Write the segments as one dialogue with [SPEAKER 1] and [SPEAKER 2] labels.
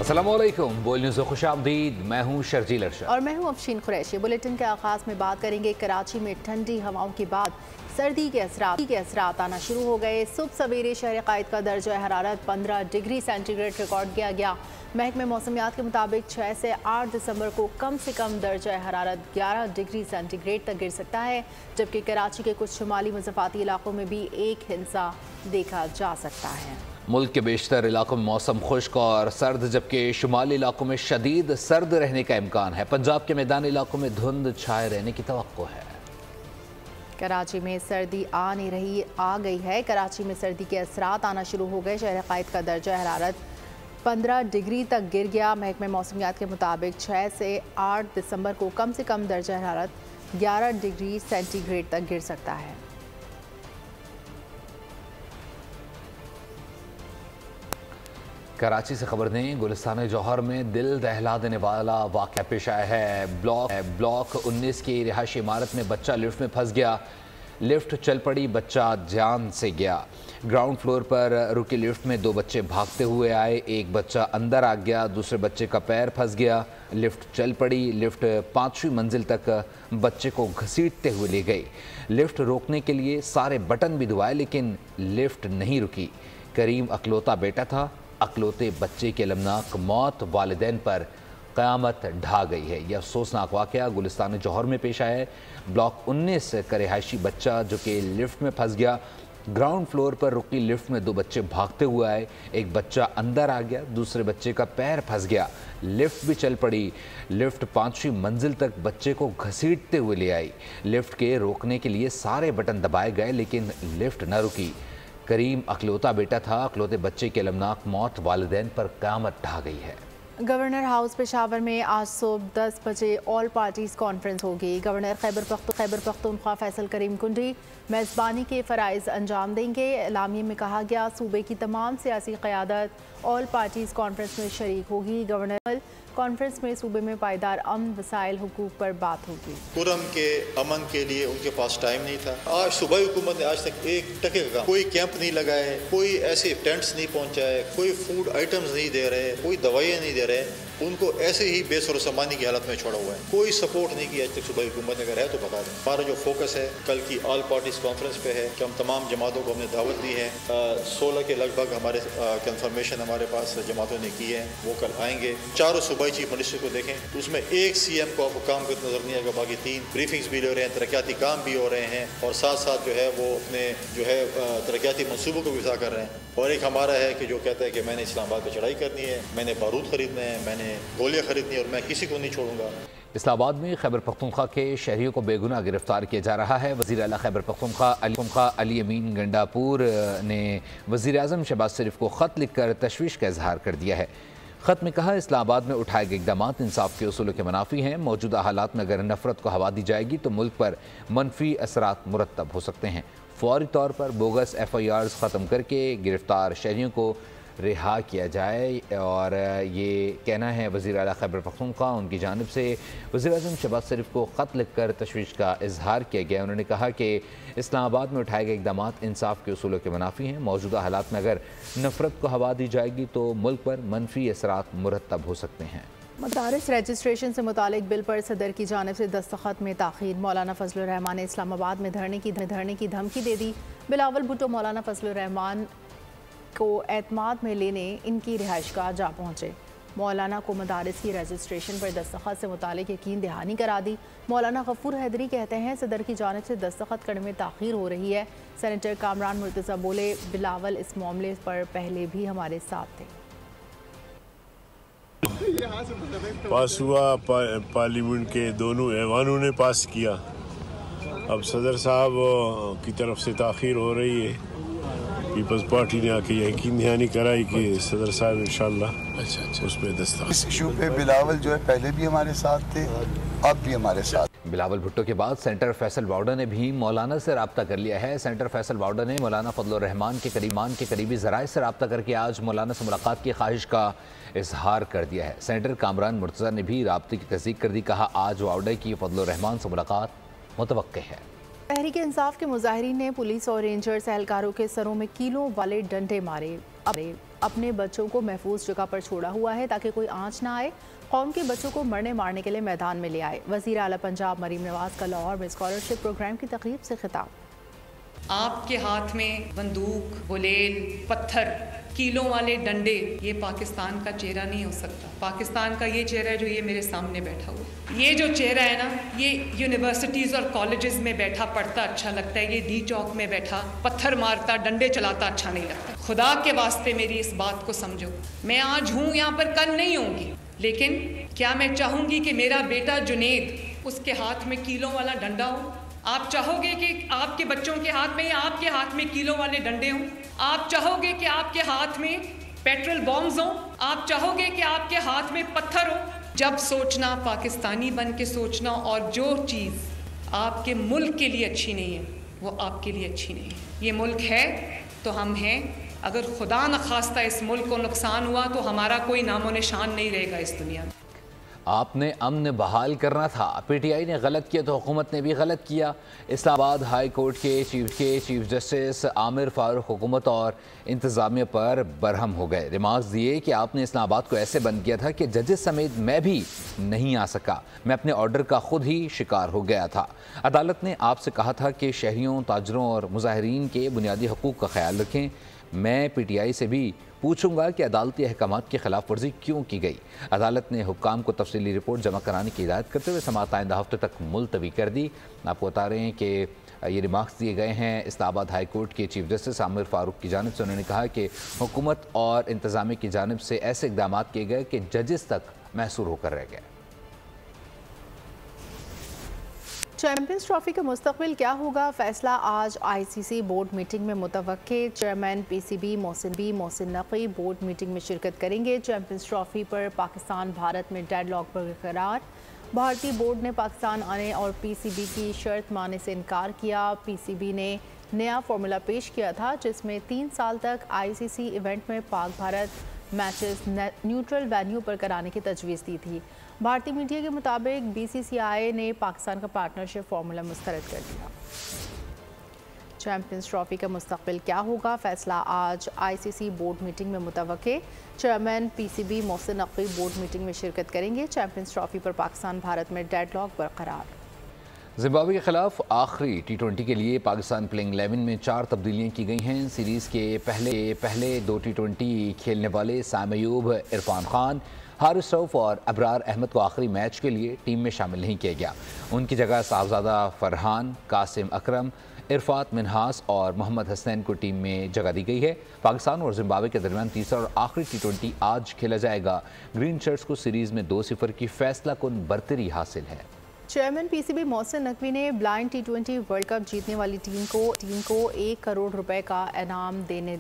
[SPEAKER 1] अस्सलामुअलैकुम, बोल न्यूज़ में खुशामदीद। मैं हूँ शर्जील अरशद
[SPEAKER 2] और मैं हूँ अफशीन कुरैशी। बुलेटिन के आगाज़ में बात करेंगे कराची में ठंडी हवाओं के बाद सर्दी के असरात आना शुरू हो गए। सुबह सवेरे शहर कायद का दर्जा हरारत 15 डिग्री सेंटीग्रेड रिकॉर्ड किया गया। महकमे मौसमियात के मुताबिक 6 से 8 दिसंबर को कम से कम दर्जा हरारत 11 डिग्री सेंटीग्रेड तक गिर सकता है, जबकि कराची के कुछ शुमाली मुज़फ़ाती इलाकों में भी एक हिंसा देखा जा सकता है।
[SPEAKER 1] मुल्क के बेशतर इलाकों में मौसम खुश्क और सर्द, जबकि शुमाली इलाकों में शदीद सर्द रहने का इम्कान है। पंजाब के मैदानी इलाकों में धुंध छाए रहने की तवक्को है।
[SPEAKER 2] कराची में सर्दी आ गई है। कराची में सर्दी के असरात आना शुरू हो गए। शहर कायद का दर्जा हरारत 15 डिग्री तक गिर गया। महकमे मौसमियात के मुताबिक 6 से 8 दिसंबर को कम से कम दर्जा हरारत 11 डिग्री सेंटीग्रेड तक गिर सकता है।
[SPEAKER 1] कराची से खबर दें, गुलिस्तान जौहर में दिल दहला देने वाला वाक़या पेश आया है। ब्लॉक 19 की रिहायशी इमारत में बच्चा लिफ्ट में फंस गया। लिफ्ट चल पड़ी, बच्चा जान से गया। ग्राउंड फ्लोर पर रुकी लिफ्ट में 2 बच्चे भागते हुए आए। एक बच्चा अंदर आ गया, दूसरे बच्चे का पैर फंस गया। लिफ्ट चल पड़ी। लिफ्ट 5वीं मंजिल तक बच्चे को घसीटते हुए ले गई। लिफ्ट रोकने के लिए सारे बटन भी दबाए, लेकिन लिफ्ट नहीं रुकी। करीम अकलौता बेटा था। अकलौते बच्चे की अलमनाक मौत वालिदैन पर क़यामत ढा गई है। यह अफसोसनाक वाक़या गुलिस्तान जौहर में पेश आया है। ब्लॉक 19 का रिहायशी बच्चा जो कि लिफ्ट में फंस गया। ग्राउंड फ्लोर पर रुकी लिफ्ट में 2 बच्चे भागते हुए आए। एक बच्चा अंदर आ गया, दूसरे बच्चे का पैर फंस गया। लिफ्ट भी चल पड़ी। लिफ्ट 5वीं मंजिल तक बच्चे को घसीटते हुए ले आई। लिफ्ट के रोकने के लिए सारे बटन दबाए गए, लेकिन लिफ्ट न रुकी। करीम अकलौता बेटा था। अकलौते बच्चे की अलमनाक मौत वालिदैन पर क़यामत ढा गई है।
[SPEAKER 2] गवर्नर हाउस पेशावर में आज सुबह 10 बजे ऑल पार्टीज़ कॉन्फ्रेंस होगी। गवर्नर खैबर पख्तूनख्वा फैसल करीम कुंडी मेज़बानी के फ़राइज़ अंजाम देंगे। एलामिये में कहा गया, सूबे की तमाम सियासी क़यादत ऑल पार्टीज़ कॉन्फ्रेंस में शरीक होगी। गवर्नर कॉन्फ्रेंस में सूबे में पायदार अमन वसाइल हुकूक पर बात होगी।
[SPEAKER 3] कुरम के अमन के लिए उनके पास टाइम नहीं था। आज सूबाई हुकूमत ने आज तक एक टके का कोई कैंप नहीं लगाए, कोई ऐसे टेंट्स नहीं पहुंचाए, कोई फूड आइटम्स नहीं दे रहे, कोई दवाइयाँ नहीं दे रहे। उनको ऐसे ही बेसर सामानी की हालत में छोड़ा हुआ है। कोई सपोर्ट नहीं किया आज तक सूबाई हुकूमत ने। अगर है तो बता दें। हमारा जो फोकस है कल की ऑल पार्टीज कॉन्फ्रेंस पे है कि हम तमाम जमातों को हमने दावत दी है। 16 के लगभग हमारे कंफर्मेशन हमारे पास जमातों ने की है, वो कल आएंगे। चारों सूबाई चीफ मिनिस्टर को देखें तो उसमें एक CM को आपको काम करते नजर नहीं आएगा। बाकी 3 ब्रीफिंग्स भी ले रहे हैं, तरक्याती काम भी हो रहे हैं, और साथ साथ जो है वो अपने जो है तरक्याती मनसूबों को विज़ा कर रहे हैं। और एक हमारा है कि जो कहता है कि मैंने इस्लामाबाद पर चढ़ाई करनी है, मैंने बारूद खरीदना है, मैंने गोलियां खरीदनी है, और मैं किसी को नहीं छोड़ूंगा।
[SPEAKER 1] इस्लामाबाद में खैबर पख्तूनख्वा के शहरियों को बेगुनाह गिरफ्तार किया जा रहा है। वज़ीर आला खैबर पख्तूनख्वा अली अमीन गंडापुर ने वज़ीर आज़म शहबाज शरीफ को ख़त लिखकर तशवीश का इजहार कर दिया है। ख़त में कहा, इस्लामाबाद में उठाए गए इक़दाम इंसाफ के उसूलों के मुनाफी हैं। मौजूदा हालात में अगर नफरत को हवा दी जाएगी तो मुल्क पर मनफी असरात मुरतब हो सकते हैं। फौरी तौर पर बोगस FIRs ख़त्म करके गिरफ्तार शहरियों को रिहा किया जाए। और ये कहना है वज़ीर आला खैबर पख्तूनख्वा, उनकी जानिब से वज़ीर आज़म शहबाज शरीफ को ख़त लिखकर तशवीश का इजहार किया गया। उन्होंने कहा कि इस्लामाबाद में उठाए गए इक़दाम इंसाफ के उसूलों के मुनाफी हैं। मौजूदा हालात में अगर नफरत को हवा दी जाएगी तो मुल्क पर मनफी असरात मुरतब हो सकते हैं।
[SPEAKER 2] मदारिस रजिस्ट्रेशन से मुतालिक बिल पर सदर की जानिब से दस्तखत में ताख़ीर। मौलाना फजलुर रहमान ने इस्लामाबाद में धरने की धमकी दे दी। बिलावल भुट्टो मौलाना फजलुर रहमान को एतमाद में लेने इनकी रिहाइशगाह जा पहुँचे। मौलाना को मदारिस की रजिस्ट्रेशन पर दस्तखत से मुतालिक यकीन दहानी करा दी। मौलाना गफूर हैदरी कहते हैं, सदर की जानिब से दस्तखत करने में ताख़ीर हो रही है। सेनेटर कामरान मुर्तज़ा बोले, बिलावल इस मामले पर पहले भी हमारे साथ थे।
[SPEAKER 4] पास हुआ, पार्लियामेंट के दोनों ऐवानों ने पास किया। अब सदर साहब की तरफ से ताख़ीर हो रही है। पीपल्स पार्टी ने आके यकीन दहानी कराई कि सदर साहब इंशाल्लाह उस पर दस्तखत।
[SPEAKER 5] इस इशू पे बिलावल जो है पहले भी हमारे साथ थे, अब भी हमारे साथ।
[SPEAKER 1] बिलावल भुट्टो के बाद सेंटर फैसल वाउडा ने भी मौलाना से रब्ता कर लिया है। सेंटर फैसल वाउडा ने मौलाना फजलुर रहमान के करीबी ज़राए से रब्ता करके आज मौलाना से मुलाकात की ख्वाहिश का इजहार कर दिया है। सेंटर कामरान मुर्तज़ा ने भी रब्ते की तस्दीक कर दी। कहा, आज वाउडा की फजलुर रहमान से मुलाकात मुतवक्के है।
[SPEAKER 2] तहरीक इंसाफ के मुजाहिरीन ने पुलिस और रेंजर्स एहलकारों के सरों में कीलों वाले डंडे मारे। अपने बच्चों को महफूज जगह पर छोड़ा हुआ है ताकि कोई आंच ना आए, कौम के बच्चों को मरने मारने के लिए मैदान में ले आए। वज़ीर आला पंजाब मरीम नवाज का लाहौर में स्कॉलरशिप प्रोग्राम की तकरीब से खिताब।
[SPEAKER 6] आपके हाथ में बंदूक, बुलेल, पत्थर, कीलों वाले डंडे, ये पाकिस्तान का चेहरा नहीं हो सकता। पाकिस्तान का ये चेहरा है जो ये मेरे सामने बैठा हुआ। ये जो चेहरा है ना, ये यूनिवर्सिटीज़ और कॉलेजेस में बैठा पढ़ता अच्छा लगता है, ये डी चौक में बैठा पत्थर मारता, डंडे चलाता अच्छा नहीं लगता। खुदा के वास्ते मेरी इस बात को समझो, मैं आज हूँ यहाँ पर, कल नहीं होंगी, लेकिन क्या मैं चाहूँगी कि मेरा बेटा जुनेद, उसके हाथ में कीलों वाला डंडा हो? आप चाहोगे कि आपके बच्चों के हाथ में या आपके हाथ में कीलों वाले डंडे हों? आप चाहोगे कि आपके हाथ में पेट्रोल बॉम्ब्स हों? आप चाहोगे कि आपके हाथ में पत्थर हो? जब सोचना पाकिस्तानी बन के सोचना, और जो चीज़ आपके मुल्क के लिए अच्छी नहीं है वो आपके लिए अच्छी नहीं है। ये मुल्क है तो हम हैं, अगर खुदा न खास्ता इस मुल्क को नुकसान हुआ तो हमारा कोई नामो निशान नहीं रहेगा इस दुनिया में।
[SPEAKER 1] आपने अमन बहाल करना था, पीटीआई ने गलत किया तो हुकूमत ने भी गलत किया। इस्लामाबाद हाई कोर्ट के चीफ जस्टिस आमिर फारूक हुकूमत और इंतज़ामिया पर बरहम हो गए। रिमार्क्स दिए कि आपने इस्लामाबाद को ऐसे बंद किया था कि जजेस समेत मैं भी नहीं आ सका, मैं अपने ऑर्डर का खुद ही शिकार हो गया था। अदालत ने आपसे कहा था कि शहरियों, ताजरों और मुजाहिरीन के बुनियादी हकूक़ का ख्याल रखें। मैं पीटीआई से भी पूछूंगा कि अदालती अहकामात की खिलाफ वर्जी क्यों की गई। अदालत ने हुक्काम को तफसीली रिपोर्ट जमा कराने की हिदायत करते हुए समाअत आइंदा हफ्ते तक मुलतवी कर दी। आपको बता रहे हैं कि ये रिमार्क्स दिए गए हैं इस्लामाबाद हाई कोर्ट के चीफ जस्टिस आमिर फारूक की जानिब से। उन्होंने कहा कि हुकूमत और इंतज़ामिया की जानिब से ऐसे इक़दाम किए गए कि जजेस तक मैसूर होकर रह गए।
[SPEAKER 2] चैंपियंस ट्रॉफी का मुस्तकबिल क्या होगा, फैसला आज आईसीसी बोर्ड मीटिंग में मुतवक्के। Chairman PCB Mohsin Naqvi board meeting में शिरकत करेंगे। चैंपियंस ट्रॉफी पर पाकिस्तान भारत में डेडलॉक बरकरार। भारतीय बोर्ड ने पाकिस्तान आने और पीसीबी की शर्त मानने से इनकार किया। पीसीबी ने नया फार्मूला पेश किया था जिसमें 3 साल तक आईसीसी इवेंट में Pak Bharat matches neutral venue पर कराने की तजवीज़ दी थी। भारतीय मीडिया के मुताबिक बीसीसीआई ने पाकिस्तान का पार्टनरशिप फार्मूला मुस्तरद कर दिया। चैंपियंस ट्रॉफी का मुस्तकबिल क्या होगा, फैसला आज आईसीसी बोर्ड मीटिंग में मुतवक्के। Chairman PCB Mohsin Naqvi board meeting में शिरकत करेंगे। चैंपियंस ट्रॉफी पर पाकिस्तान भारत में डेडलॉक बरकरार।
[SPEAKER 1] जिम्बाब्वे के खिलाफ आखिरी टी20 के लिए पाकिस्तान प्लेइंग 11 में 4 तब्दीलियाँ की गई हैं। सीरीज़ के पहले 2 टी20 खेलने वाले साम अयूब, इरफान खान, हारिस रऊफ और अबरार अहमद को आखिरी मैच के लिए टीम में शामिल नहीं किया गया। उनकी जगह साहबजादा फरहान, कासिम अकरम, इरफात मिनहास और मोहम्मद हसनैन को टीम में जगह दी गई है। पाकिस्तान और जिम्बाब्वे के दरमियान तीसरा और आखिरी टी20 आज खेला जाएगा। ग्रीन शर्ट्स को सीरीज़ में 2-0 की फैसला कुन बरतरी हासिल है।
[SPEAKER 2] चेयरमैन पीसीबी मोहसिन नकवी ने ब्लाइंड टी20 वर्ल्ड कप जीतने वाली टीम को 1 करोड़ रुपए का इनाम देने,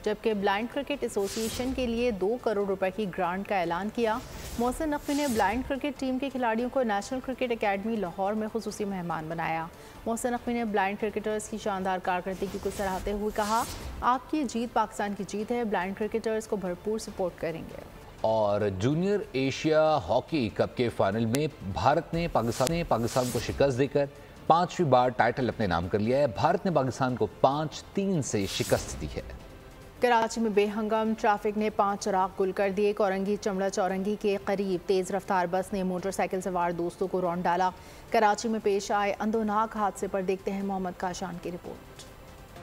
[SPEAKER 2] जबकि ब्लाइंड क्रिकेट एसोसिएशन के लिए 2 करोड़ रुपए की ग्रांट का ऐलान किया। मोहसिन नकवी ने ब्लाइंड क्रिकेट टीम के खिलाड़ियों को नेशनल क्रिकेट एकेडमी लाहौर में खुसूसी मेहमान बनाया। मोहसिन नकवी ने ब्लाइंड क्रिकेटर्स की शानदार कारकर्दगी को सराहते हुए कहा, आपकी जीत पाकिस्तान की जीत है, ब्लाइंड क्रिकेटर्स को भरपूर सपोर्ट करेंगे।
[SPEAKER 1] और जूनियर एशिया हॉकी कप के फाइनल में भारत ने पाकिस्तान को शिकस्त देकर 5वीं बार टाइटल अपने नाम कर लिया है। भारत ने पाकिस्तान को 5-3 से शिकस्त दी है।
[SPEAKER 2] कराची में बेहंगम ट्रैफिक ने 5 चिराग गुल कर दिए। कोरंगी चमड़ा चौरंगी के करीब तेज़ रफ्तार बस ने मोटरसाइकिल सवार दोस्तों को रौंद डाला। कराची में पेश आए अंदोनाक हादसे पर देखते हैं मोहम्मद काशान की रिपोर्ट।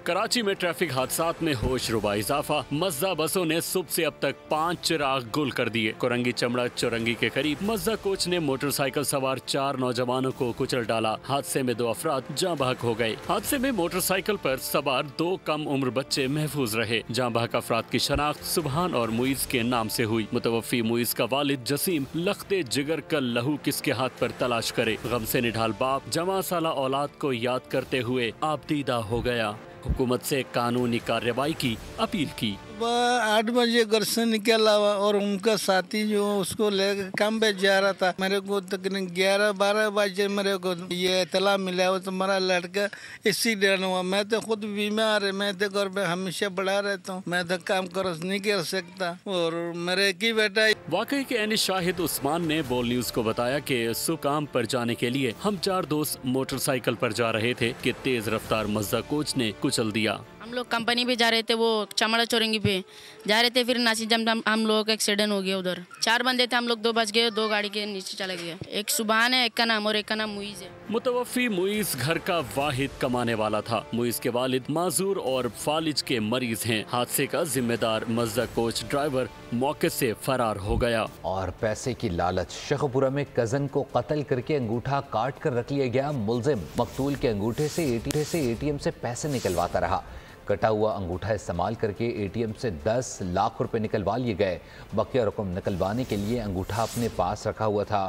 [SPEAKER 7] कराची में ट्रैफिक हादसात में होश रुबा इजाफा। मज़्दा बसों ने सुबह से अब तक 5 चिराग गुल कर दिए। कोरंगी चमड़ा चौरंगी के करीब मज़्दा कोच ने मोटरसाइकिल सवार 4 नौजवानों को कुचल डाला। हादसे में 2 अफराद जाँ बहक हो गए। हादसे में मोटरसाइकिल पर सवार 2 कम उम्र बच्चे महफूज रहे। जाँ बहक अफराद की शनाख्त सुबहान और मुइज के नाम से हुई। मुतवफ़ी मुइज का वालिद जसीम लख्ते जिगर का लहू किसके हाथ पर तलाश करे। गम से निढाल बाप जवां साला औलाद को याद करते हुए आबदीदा हो गया। हुकूमत से कानूनी कार्रवाई की अपील की।
[SPEAKER 8] 8 बजे घर से निकला और उनका साथी जो उसको लेकर काम पे जा रहा था। मेरे को तकरीबन 11-12 बजे मेरे को ये इतला मिला वो तुम्हारा लड़का एक्सीडेंट हुआ। मैं तो खुद बीमार है, मैं तो घर पे हमेशा पड़ा रहता हूँ, मैं तो काम कर नहीं कर सकता। और मेरे एक ही बेटा
[SPEAKER 7] वाकई के एनी शाहिद उस्मान ने बोल न्यूज को बताया कि सुकाम पर जाने के लिए हम 4 दोस्त मोटरसाइकिल पर जा रहे थे कि तेज रफ्तार मज्जा कोच ने कुचल दिया।
[SPEAKER 9] हम लोग कंपनी पे जा रहे थे, वो चमड़ा चौरंगी पे जा रहे थे, फिर नासी जम हम लोगों का एक्सीडेंट हो गया। उधर 4 बंदे थे, हम लोग 2 बच गए, 2 गाड़ी के नीचे चले गए। एक सुबहान है, एक का नाम, और एक का नाम मुईज है।
[SPEAKER 7] मुतवफ़ी मुईज घर का वाहिद कमाने वाला था। मुईज के वालिद माजूर और फालिज के मरीज हैं। हादसे का जिम्मेदार मज्जा कोच ड्राइवर मौके से फरार हो गया।
[SPEAKER 1] और पैसे की लालच, शेखपुरा में कजन को कत्ल करके अंगूठा काट कर रख लिया गया। मुलजिम मकतूल के अंगूठे से एटीएम से पैसे निकलवाता रहा। कटा हुआ अंगूठा इस्तेमाल करके एटीएम से 10 लाख रुपए निकलवा लिए गए। बकिया रकम निकलवाने के लिए अंगूठा अपने पास रखा हुआ था।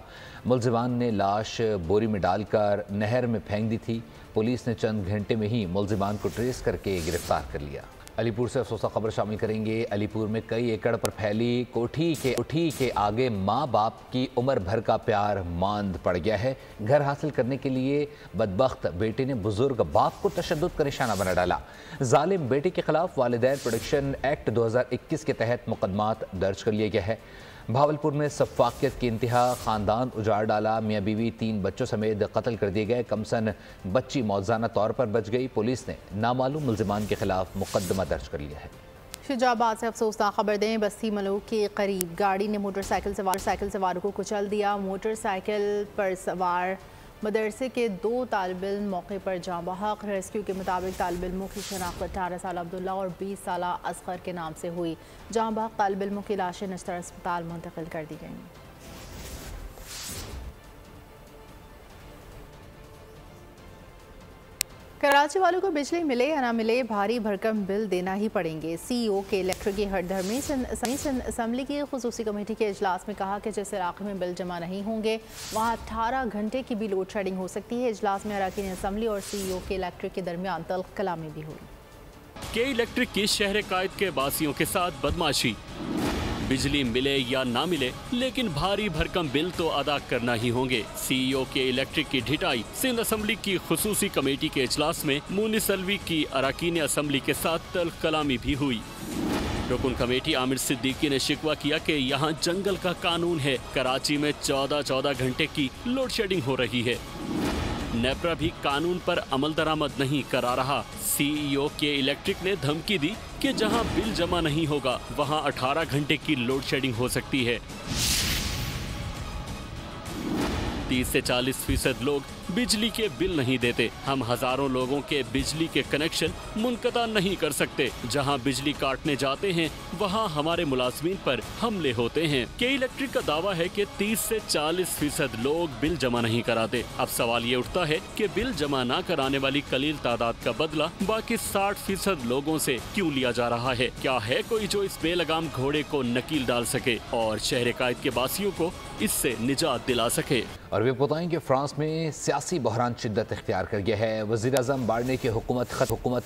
[SPEAKER 1] मुलजिमान ने लाश बोरी में डालकर नहर में फेंक दी थी। पुलिस ने चंद घंटे में ही मुलजिमान को ट्रेस करके गिरफ्तार कर लिया। अलीपुर से अफसोसा खबर शामिल करेंगे। अलीपुर में कई एकड़ पर फैली कोठी के आगे माँ बाप की उम्र भर का प्यार मांद पड़ गया है। घर हासिल करने के लिए बदबख्त बेटे ने बुजुर्ग बाप को तशद्दुद का निशाना बना डाला। जालिम बेटे के खिलाफ वालिदैन प्रोटेक्शन एक्ट 2021 के तहत मुकदमात दर्ज कर लिया गया है। भावलपुर में सफाकियत की इंतहा, खानदान उजाड़ डाला। मियाँ बीवी 3 बच्चों समेत कत्ल कर दिए गए। कमसन बच्ची मौजाना तौर पर बच गई। पुलिस ने नामालूम मुल्जिमान के खिलाफ मुकदमा दर्ज कर लिया है।
[SPEAKER 2] शुजाबाद से अफसोसनाक खबर दें। बस्ती मलूक के करीब गाड़ी ने मोटरसाइकिल सवार को कुचल दिया। मोटरसाइकिल पर सवार मदरसे के 2 तालिब इल्म मौके पर जाँ बहक। रेस्क्यू के मुताबिक तालिब इल्मों की शनाख्त 18 साल अब्दुल्ला और 20 साल असगर के नाम से हुई। जाँ बहक तालिब इल्मों की लाशें नश्तर अस्पताल मुंतकिल कर दी गई। कराची वालों को बिजली मिले या ना मिले, भारी भरकम बिल देना ही पड़ेंगे। सीईओ के इलेक्ट्रिक की हरधर्मी असम्बली की खुसूसी कमेटी के इजलास में कहा कि जिस इलाके में बिल जमा नहीं होंगे वहाँ 18 घंटे की भी लोड शेडिंग हो सकती है। इजलास में अरकान असम्बली और सीईओ के इलेक्ट्रिक के दरमियान तल्ख कलामी भी हुई।
[SPEAKER 7] के इलेक्ट्रिक की शहर कायद के बासियों के साथ बदमाशी। बिजली मिले या ना मिले लेकिन भारी भरकम बिल तो अदा करना ही होंगे। सीईओ के इलेक्ट्रिक की ढिठाई। सिंध असम्बली की खुसूसी कमेटी के इजलास में मुनिसलवी की अरकान असम्बली के साथ तल्ख कलामी भी हुई। रुकन कमेटी आमिर सिद्दीकी ने शिकवा किया कि यहाँ जंगल का कानून है। कराची में 14 घंटे की लोड शेडिंग हो रही है। नेपरा भी कानून पर अमल दरामद नहीं करा रहा। सीईओ के इलेक्ट्रिक ने धमकी दी कि जहां बिल जमा नहीं होगा वहां 18 घंटे की लोड शेडिंग हो सकती है। 30 से 40% लोग बिजली के बिल नहीं देते। हम हजारों लोगों के बिजली के कनेक्शन मुनक़ता नहीं कर सकते। जहां बिजली काटने जाते हैं वहां हमारे मुलाजमीन पर हमले होते हैं। के इलेक्ट्रिक का दावा है कि 30 से 40% लोग बिल जमा नहीं कराते। अब सवाल ये उठता है कि बिल जमा न कराने वाली कलील तादाद का बदला बाकी 60% लोगों से क्यों लिया जा रहा है? क्या है कोई जो इस बेलगाम घोड़े को नकील डाल सके और शहर कायद के बासियों को इससे निजात दिला सके?
[SPEAKER 1] और वे बताएं कि फ्रांस में सियासी बहरान शिद्दत इख्तियार कर गया है। वज़ीर आज़म बार्नियर की हुकूमत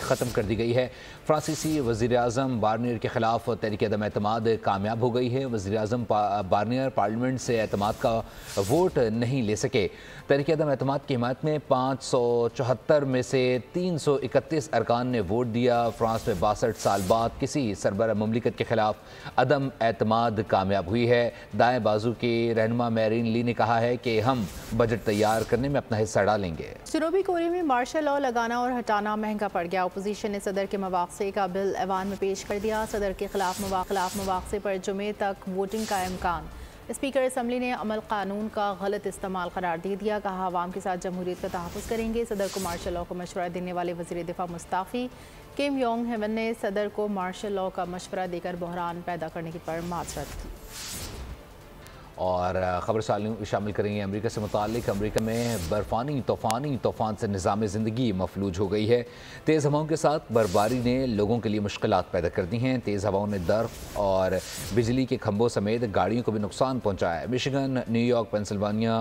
[SPEAKER 1] ख़त्म कर दी गई है। फ्रांसीसी वज़ीर आज़म बार्नियर के खिलाफ तहरीक अदम एतमाद कामयाब हो गई है। वज़ीर आज़म बार्नियर पार्लियामेंट से एतमाद का वोट नहीं ले सके। तहरीक अदम एतमाद की हिमायत में 574 में से 331 अरकान ने वोट दिया। फ्रांस में 62 साल बाद किसी सरबरा मुमलिकत के खिलाफ अदम एतमाद कामयाब हुई है। दाएँ बाजू के रहनुमा मैरीन ली ने कहा है कि हम बजट तैयार करने में अपना हिस्सा डालेंगे।
[SPEAKER 2] जनूबी कोरिया में मार्शल लॉ लगाना और हटाना महंगा पड़ गया। अपोजिशन ने सदर के मवाक़से का बिल ऐवान में पेश कर दिया। सदर के खिलाफ मवाक़से पर जुमे तक वोटिंग का इम्कान। स्पीकर असम्बली ने अमल कानून का गलत इस्तेमाल करार दे दिया। कहा आवाम के साथ जमहूरियत का तहफ़्फ़ुज़ करेंगे। सदर को मार्शल लॉ को मशवरा देने वाले वज़ीर दिफा मुस्ताफ़ी किम योंग हेवन ने सदर को मार्शल लॉ का मशवरा देकर बहरान पैदा करने की पर माज़रत की।
[SPEAKER 1] और ख़बर शामिल करेंगे अमेरिका से मुताल्लिक़। अमेरिका में बर्फ़ानी तूफ़ान से निज़ाम ज़िंदगी मफलूज हो गई है। तेज़ हवाओं के साथ बर्फ़बारी ने लोगों के लिए मुश्किलात पैदा कर दी हैं। तेज़ हवाओं ने दरख्त और बिजली के खंभों समेत गाड़ियों को भी नुकसान पहुँचाया है। मिशिगन, न्यूयॉर्क, पेंसिल्वानिया,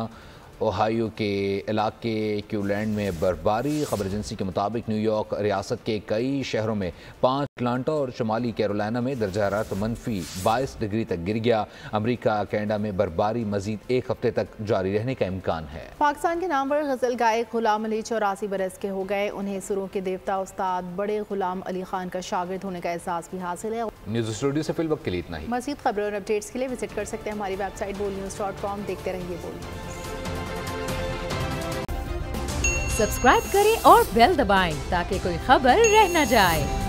[SPEAKER 1] ओहायो के इलाके क्यूलैंड में बर्फबारी। खबर एजेंसी के मुताबिक न्यूयॉर्क रियासत के कई शहरों में 5, अटलांटा और शुमाली कैरोलिना में दर्जा हरारत -22 डिग्री तक गिर गया। अमेरिका कनाडा में बर्फबारी मजीद 1 हफ्ते तक जारी रहने का इम्कान है। पाकिस्तान के नाम पर गजल गायक गुलाम अली 84 बरस के हो गए। उन्हें सुरों के देवता उस्ताद बड़े गुलाम अली खान का शागिर्द होने का एहसास भी हासिल है। न्यूज़ स्टूडियो से फिल वक्त के लिए इतना ही। मज़ीद खबरों और अपडेट्स के लिए विजिट कर सकते हैं हमारी वेबसाइट bolnews.com। देखते रहिए बोल न्यूज़।
[SPEAKER 10] सब्सक्राइब करें और बेल दबाएं ताकि कोई खबर रह न जाए।